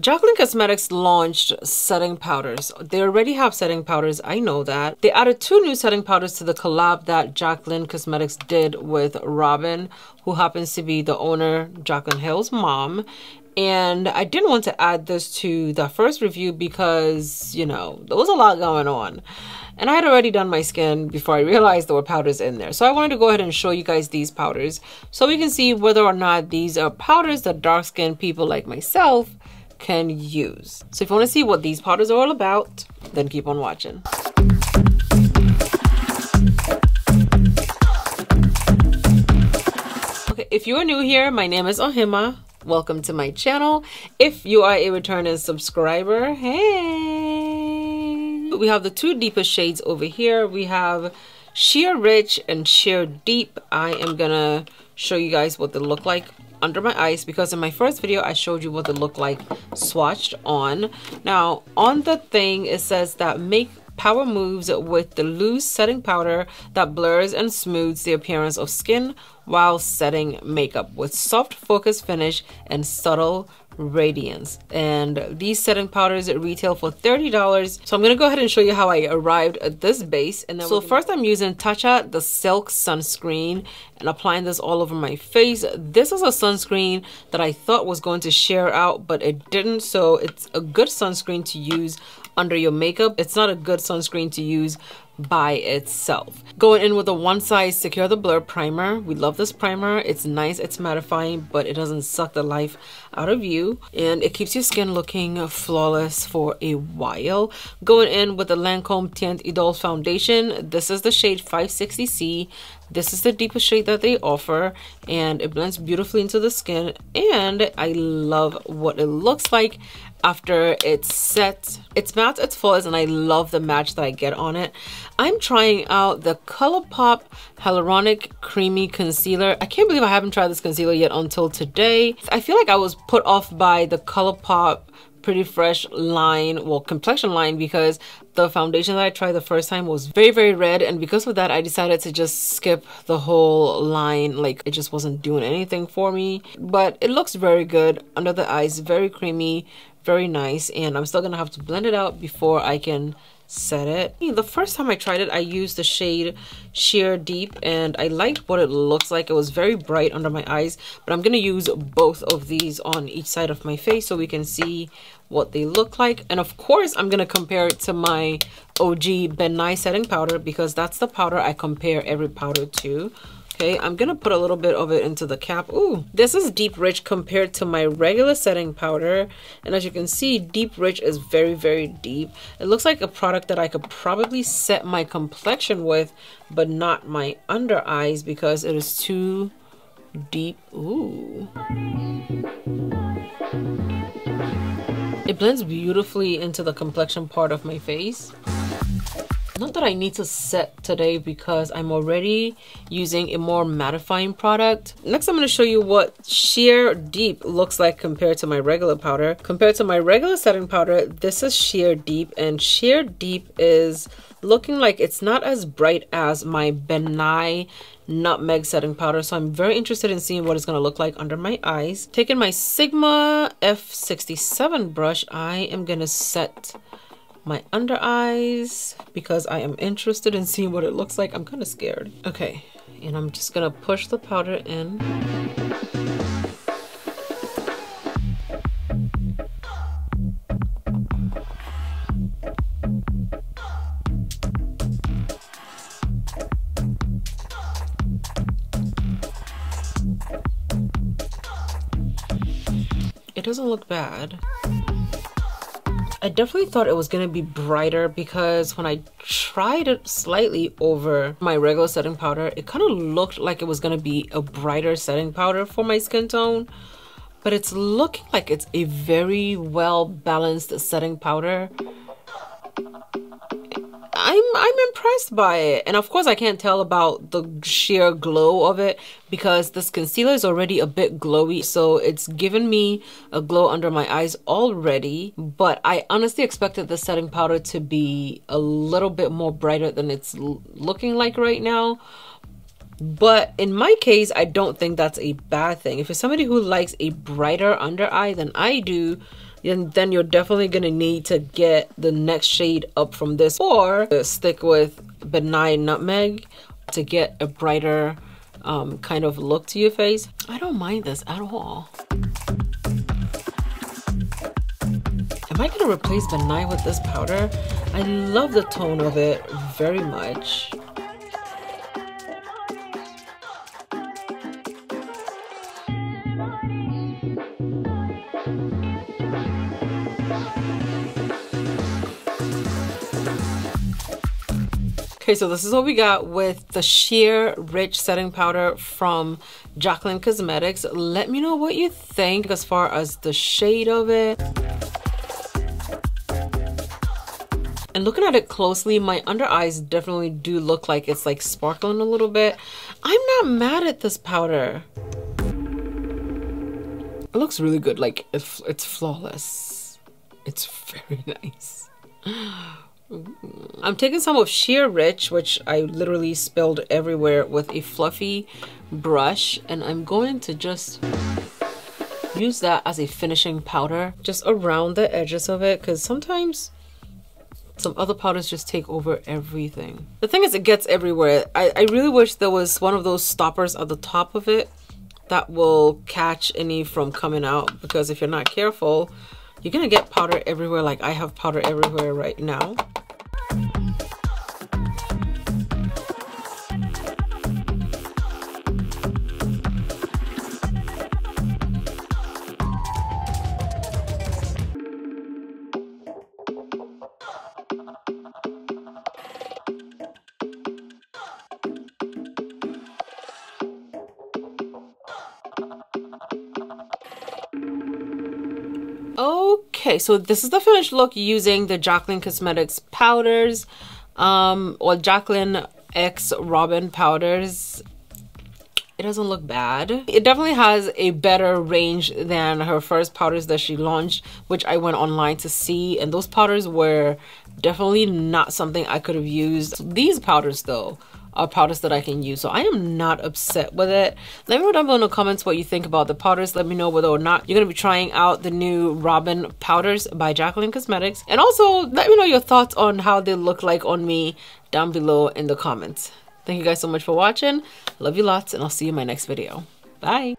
Jaclyn Cosmetics launched setting powders. They already have setting powders, I know that. They added 2 new setting powders to the collab that Jaclyn Cosmetics did with Robin, who happens to be the owner, Jaclyn Hill's mom. And I didn't want to add this to the first review because, you know, there was a lot going on. And I had already done my skin before I realized there were powders in there. So I wanted to go ahead and show you guys these powders so we can see whether or not these are powders that dark-skinned people like myself can use. So if you want to see what these powders are all about, then keep on watching. Okay, if you are new here, my name is Ohima. Welcome to my channel. If you are a returning subscriber, hey! We have the 2 deepest shades over here. We have Sheer Rich and Sheer Deep. I am gonna show you guys what they look like under my eyes because in my first video I showed you what they look like swatched on. Now on the thing it says that make power moves with the loose setting powder that blurs and smooths the appearance of skin while setting makeup with soft focus finish and subtle radiance. And these setting powders retail for $30. So I'm gonna go ahead and show you how I arrived at this base. And then so first I'm using Tatcha the Silk sunscreen and applying this all over my face. This is a sunscreen that I thought was going to sheer out, but it didn't. So it's a good sunscreen to use under your makeup. It's not a good sunscreen to use by itself. Going in with a One Size Secure the Blur primer. We love this primer. It's nice, it's mattifying, but it doesn't suck the life out of you, and it keeps your skin looking flawless for a while. Going in with the Lancome Teint Idole foundation. This is the shade 560C. This is the deepest shade that they offer, and it blends beautifully into the skin, and I love what it looks like after it's set. It's matte, it's flawless, and I love the match that I get on it. I'm trying out the ColourPop Hyaluronic Creamy Concealer. I can't believe I haven't tried this concealer yet until today. I feel like I was put off by the ColourPop Pretty Fresh line, well, complexion line, because the foundation that I tried the first time was very red, and because of that I decided to just skip the whole line. Like, it just wasn't doing anything for me, but it looks very good under the eyes, very creamy, very nice, and I'm still gonna have to blend it out before I can set it. The first time I tried it I used the shade Sheer Deep and I liked what it looks like. It was very bright under my eyes, but I'm gonna use both of these on each side of my face so we can see what they look like. And of course I'm gonna compare it to my OG Ben Nye setting powder because that's the powder I compare every powder to. Okay, I'm gonna put a little bit of it into the cap. Ooh, this is Deep Rich compared to my regular setting powder, and as you can see, Deep Rich is very deep. It looks like a product that I could probably set my complexion with, but not my under eyes because it is too deep. Ooh, it blends beautifully into the complexion part of my face. Not that I need to set today because I'm already using a more mattifying product. Next, I'm going to show you what Sheer Deep looks like compared to my regular powder. Compared to my regular setting powder, this is Sheer Deep, and Sheer Deep is looking like it's not as bright as my Ben Nye Nutmeg setting powder, so I'm very interested in seeing what it's going to look like under my eyes. Taking my Sigma F67 brush, I am going to set my under eyes because I am interested in seeing what it looks like. I'm kind of scared. Okay, and I'm just gonna push the powder in. It doesn't look bad. I definitely thought it was going to be brighter because when I tried it slightly over my regular setting powder, it kind of looked like it was going to be a brighter setting powder for my skin tone. But it's looking like it's a very well balanced setting powder. I'm impressed by it, and of course I can't tell about the sheer glow of it because this concealer is already a bit glowy, so it's given me a glow under my eyes already. But I honestly expected the setting powder to be a little bit more brighter than it's looking like right now. But in my case, I don't think that's a bad thing. If you're somebody who likes a brighter under eye than I do, and then you're definitely gonna need to get the next shade up from this, or stick with Benign Nutmeg to get a brighter kind of look to your face. I don't mind this at all. Am I gonna replace Benign with this powder? I love the tone of it very much. Okay, so this is what we got with the Sheer Rich Setting Powder from Jaclyn Cosmetics. Let me know what you think as far as the shade of it. And looking at it closely, my under eyes definitely do look like it's like sparkling a little bit. I'm not mad at this powder. It looks really good, like it's flawless. It's very nice. I'm taking some of Sheer Rich, which I literally spilled everywhere, with a fluffy brush, and I'm going to just use that as a finishing powder just around the edges of it, because sometimes some other powders just take over everything. The thing is, it gets everywhere. I really wish there was one of those stoppers at the top of it that will catch any from coming out, because if you're not careful, you're gonna get powder everywhere. Like I have powder everywhere right now. Okay, so this is the finished look using the Jaclyn Cosmetics powders, or Jaclyn X Robin powders. It doesn't look bad. It definitely has a better range than her first powders that she launched, which I went online to see, and those powders were definitely not something I could have used. These powders though are powders that I can use, so I am not upset with it. Let me know down below in the comments what you think about the powders. Let me know whether or not you're gonna be trying out the new Robin powders by Jaclyn Cosmetics, and also let me know your thoughts on how they look like on me down below in the comments. Thank you guys so much for watching. Love you lots, and I'll see you in my next video. Bye.